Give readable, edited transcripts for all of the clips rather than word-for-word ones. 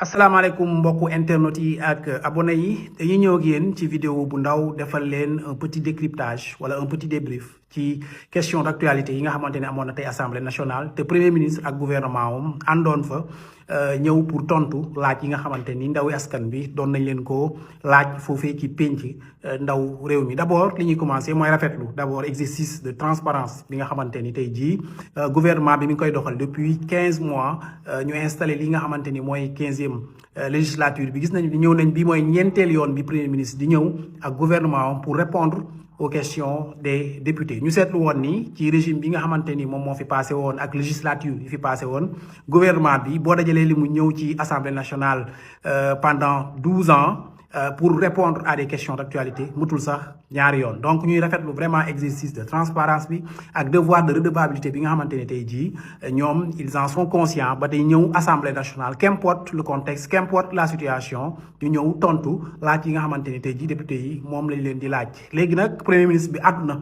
asalaamaaleykum mbokku internet yi ak abonné yi dañuy ñëw ak yéen ci vidéo bu ndaw defal leen un petit décryptage wala un petit débrief ci question d'actualité yi nga xamante ne amoon na tey assemblée nationale te premier ministre ak gouvernement am àndoon fa ñëw pour tontu laaj yi nga xamante ni ndawi askan bi doon nañ leen ko laaj foofee ci pénc ndaw réew mi d'abord li ñuy commencé mooy rafetlu d'abord exercice de transparence bi nga xamante ni tey jii gouvernement bi mi ngi koy doxal depuis 15 mois ñu installé li nga xamante ni mooy 15e législature bi gis nañu ni ñëw nañ bi mooy ñeenteel yoon bi premier ministre di ñëw ak gouvernement pour répondre aux questions des députés ñu seetlu woon ni ci régime bi nga xamante ni moom moo fi passé woon ak législature yi fi passé woon gouvernement bi boo dajalee li mu ñëw ci assemblée nationale pendant 12 ans pour répondre à des questions d'actualité mutul sax ñaari yoon donc ñuy rafetlu vraiment exercice de transparence bi ak devoir de redevabilité bi nga xamante ne tey jii ñoom ils en sont conscients ba tey ñëw assemblée nationale qu'importe le contexte qu'importe la situation ñu ñëw tontu laaj yi nga xamante ne tey jii député yi moom lañ leen di laaj léegi nag premier ministre bi àdduna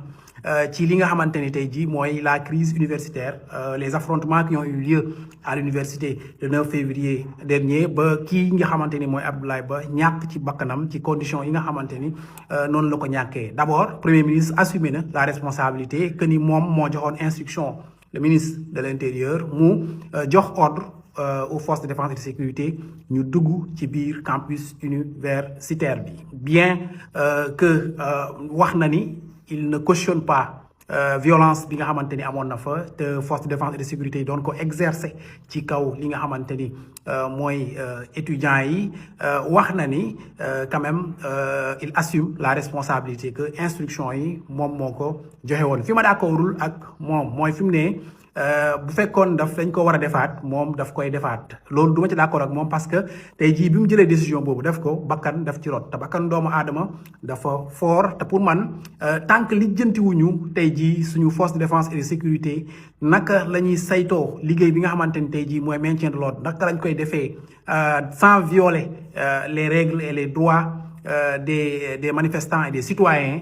ci li nga xamante ni tey jii mooy la crise universitaire les affrontements qui ont eu lieu à l'université le 9 février dernier ba kii nga xamante ni mooy Abdoulaye Ba ñàkk ci bakkanam ci conditions yi nga xamante ni noonu la ko ñàkkee d'abord premier ministre assumé na la responsabilité que ni moom moo joxoon instruction le ministre de l'intérieur mu jox ordre aux forces de défense et de sécurité ñu dugg ci biir campus universitaire bi bien que wax na ni il ne cautionne pas violence bi nga xamante ni amoon na fa te force de défense et de sécurité yi doon ko exercer ci kaw li nga xamante ni mooy étudiants yi wax na ni quand même il assume la responsabilité que instruction yi moom moo ko joxe woon fi ma d'accordul ak moom mooy fi mu ne bu fekkoon dañ ko war a defaat moom daf koy defaat loolu du ma ci d'accord ak moom parce que tey jii bi mu jëlee décision boobu def ko bakkan daf ci rot te bakkan doomu aadama dafa fort te pour man tant que lijjantiwuñu tey jii suñu force de défense et de sécurité naka la ñuy saytoo liggéey bi nga xamante ni tey jii mooy maintien de l'ordre naka lañ koy defee sans violer les règles et les droits des manifestants et des citoyens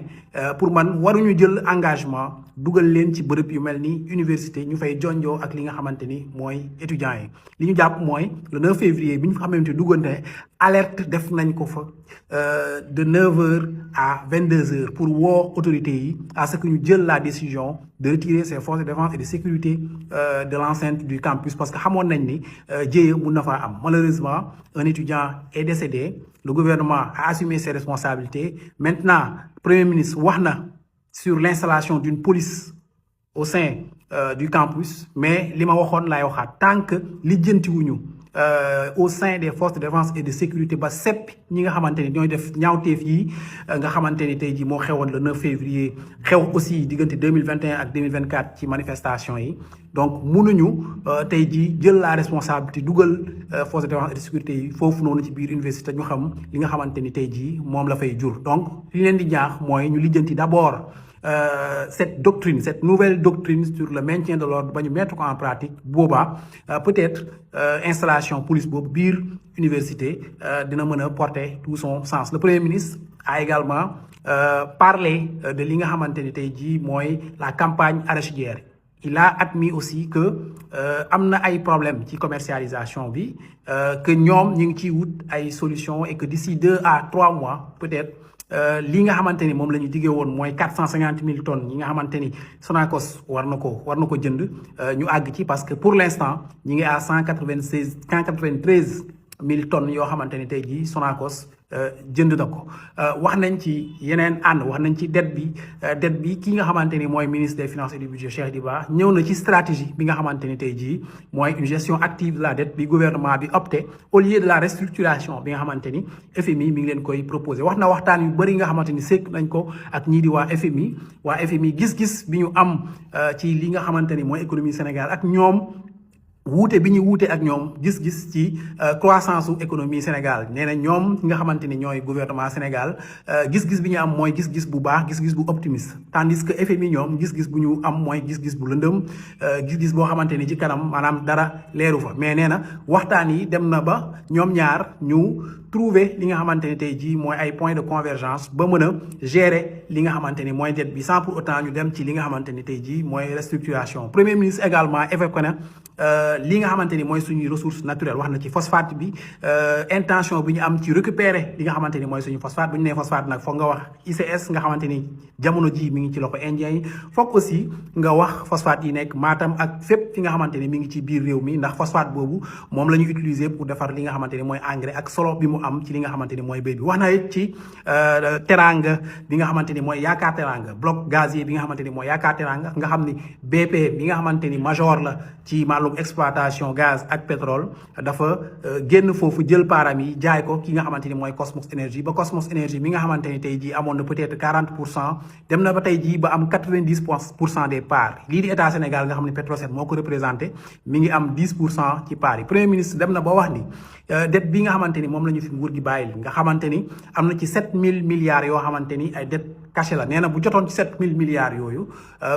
pour man waruñu jël engagement dugal leen ci bërëb yu mel ni université ñu fay jonjoo ak li nga xamante ni mooy étudiants yi li ñu jàpp mooy le 9 février bi ñu fa xamante duggante alerte def nañ ko fa de 9h à 22h pour woo autorités yi à ce que ñu jël la décision de retirer ces forces de défense et de sécurité de l'enceinte du campus parce que xamoon nañ ni jéye mun na faa am malheureusement un étudiant est décédé le gouvernement a assumé ses responsabilités maintenant premier ministre wax na sur l'installation d'une police au sein du campus mais li ma waxoon laay waxaat tant que lijjantiwuñu au sein des forces de défense et de sécurité ba seppi ñi nga xamante ni ñooy def ñaawteef yi nga xamante ni tey jii moo xewoon le 9 février xew aussi diggante 2021 ak 2024 ci manifestation yi donc mënuñu tey jii jël la responsabilité dugal forces de défense et de sécurité yi foofu noonu ci biir université ñu xam li nga xamante ni tey jii moom la fay jur donc li leen di ñaax mooy ñu lijjanti d'abord cette doctrine, cette nouvelle doctrine sur le maintien de l'ordre ba ñu mettre ko en pratique boobaa peut-être installation police boobu biir université dina mën a porter tout son sens. Le Premier ministre a également parlé de li nga xamante ni tey jii mooy la campagne arachidière. Il a admis aussi que am na ay problèmes ci commercialisation bi que ñoom ñu ngi ciy wut ay solutions et que d'ici 2 à 3 mois peut-être li nga xamante ni moom la ñu diggee woon mooy 450 000 tonnes yi nga xamante ni Sonacos war na ko jënd ñu àgg ci parce que pour l'instant ñi ngi à 193 000 tonnes yoo xamante ni tey jii Sonacos jënd na ko wax nañ ci yeneen wax nañ ci dette bi ki nga xamante ni mooy ministre des finances et du budget Cheikh Diba ñëw na ci stratégie bi nga xamante ni tey jii mooy une gestion active de la dette bi gouvernement bi opté au lieu de la restructuration bi nga xamante ni FMI mi ngi leen koy proposé wax na waxtaan yu bëri nga xamante ni sekk nañ ko ak ñii di waa FMI gis-gis bi ñu am ci li nga xamante ni mooy économie Sénégal ak ñoom wuute bi ñu wuute ak ñoom gis-gis ci croissance su économie Sénégal nee na ñoom nga xamante ni ñooy gouvernement Sénégal gis-gis bi ñu am mooy gis-gis bu baax gis-gis bu optimiste tandis que FMI ñoom gis-gis bu ñu am mooy gis-gis bu lëndëm gis-gis boo xamante ni ci kanam maanaam dara leeru fa mais nee na waxtaan yi dem na ba ñoom ñaar ñu trouver li nga xamante ni tey jii mooy ay points de convergence ba mën a gérer li nga xamante ni mooy dette bi sans pour autant ñu dem ci li nga xamante ni tey jii mooy restructuration premier ministre également évoqué na li nga xamante ni mooy suñuy ressource naturelle wax na ci phosphate bi intention bi ñu am ci récupérer li nga xamante ni mooy suñu phosphate bu ñu nee phosphate nag foog nga wax ICS nga xamante ni jamono ji mi ngi ci loxo indien yi foog aussi nga wax phosphate yi nekk Matam ak fépp fi nga xamante ni mi ngi ci biir réew mi ndax phosphate boobu moom la ñu utiliser pour defar li nga xamante ni mooy engrais ak solo bi mu am ci li nga xamante ni mooy béy bi wax na it ci teranga bi nga xamante ni mooy yaakaar teranga bloc gazier bi nga xamante ni mooy yaakaar teranga nga xam ni BP bi nga xamante ni major la ci màllum exploitation gaz ak pétrole dafa génn foofu jël paaram yi jaay ko ki nga xamante ni mooy Cosmos Énergie ba Cosmos Énergie mi nga xamante ni tey jii amoon na peut-être 40% dem na ba tey jii ba am 90% des parts lii di état Sénégal nga xam ne Petrosen moo ko représenté mi ngi am 10% ci parts yi premier ministre dem na ba wax ni dette bi nga xamante ni moom la ñu fi nguur gi bàyyil nga xamante ni am na ci 7000 milliards yoo xamante ni ay dette cachée la nee na bu jotoon ci 7000 milliards yooyu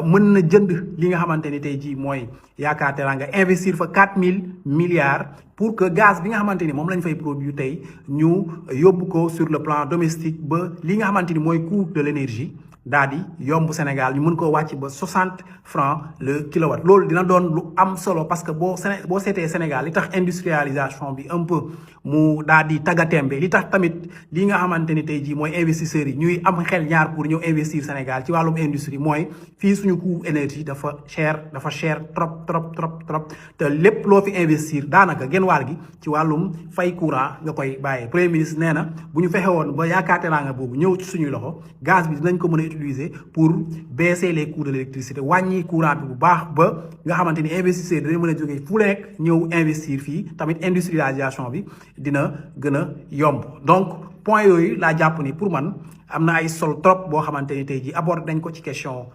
mën na jënd li nga xamante ni tey jii mooy yaakaar teranga investir fa 4000 milliards pour que gaz bi nga xamante ni moom lañ fay produire tey ñu yóbbu ko sur le plan domestique ba li nga xamante ni mooy coût de l'énergie daal di yomb Sénégal ñu mën koo wàcc ba 60 francs le kilowatt loolu dina doon lu am solo parce que boo seetee Sénégal li tax industrialisation bi un peu mu daal di taggatémbe li tax tamit li nga xamante ni tey jii mooy investisseurs yi ñuy am xel ñaar pour ñëw investir Sénégal ci wàllum industrie mooy fii suñu coût énergie dafa cher trop te lépp loo fi investir daanaka genn wàll gi ci wàllum fay courant nga koy bàyyee premier ministre nee na bu ñu fexe woon ba yaakaar teranga boobu ñëw ci suñuy loxo gaz bi dinañ ko mën a utiliser pour baisser les coûts de l'électricité wàññi courant bi bu baax ba nga xamante ni investisseurs dinañ mën a jógee fu nekk ñëw investir fii tamit industrialisation bi dina gën a yomb donc point yooyu laa jàpp ni pour man am na ay sol trop boo xamante ni tey jii abordé nañ ko ci question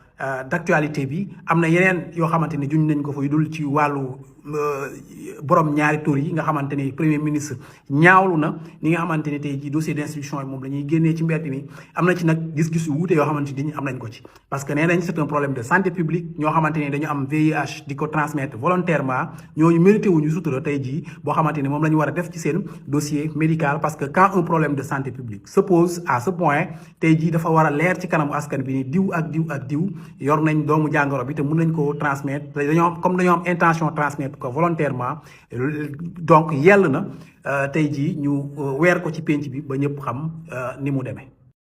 d'actualité bi am na yeneen yoo xamante ni juñ nañ ko fa yu dul ci wàllu borom ñaari tur yi nga xamante ni premier ministre ñaawlu na ni nga xamante ni tey jii dossier d'instruction yi moom la ñuy génnee ci mbedd mi am na ci nag gis-gis yu wuute yoo xamante ni am nañ ko ci parce que nee nañ c'est un problème de santé publique ñoo xamante ni dañu am VIH di ko transmettre volontairement ñooñu mérité wuñu sutura tey jii boo xamante ni moom la ñu war a def ci seen dossier médical parce que quand un problème de santé publique se pose à ce point tey jii dafa war a leer ci kanamu askan bi ni diw ak diw yor nañ doomu jàngoro bi te mën nañ ko transmettre dañoo am intention transmettre ko volontairement donc yell na tey jii ñu weer ko ci penc bi ba ñëpp xam ni mu demee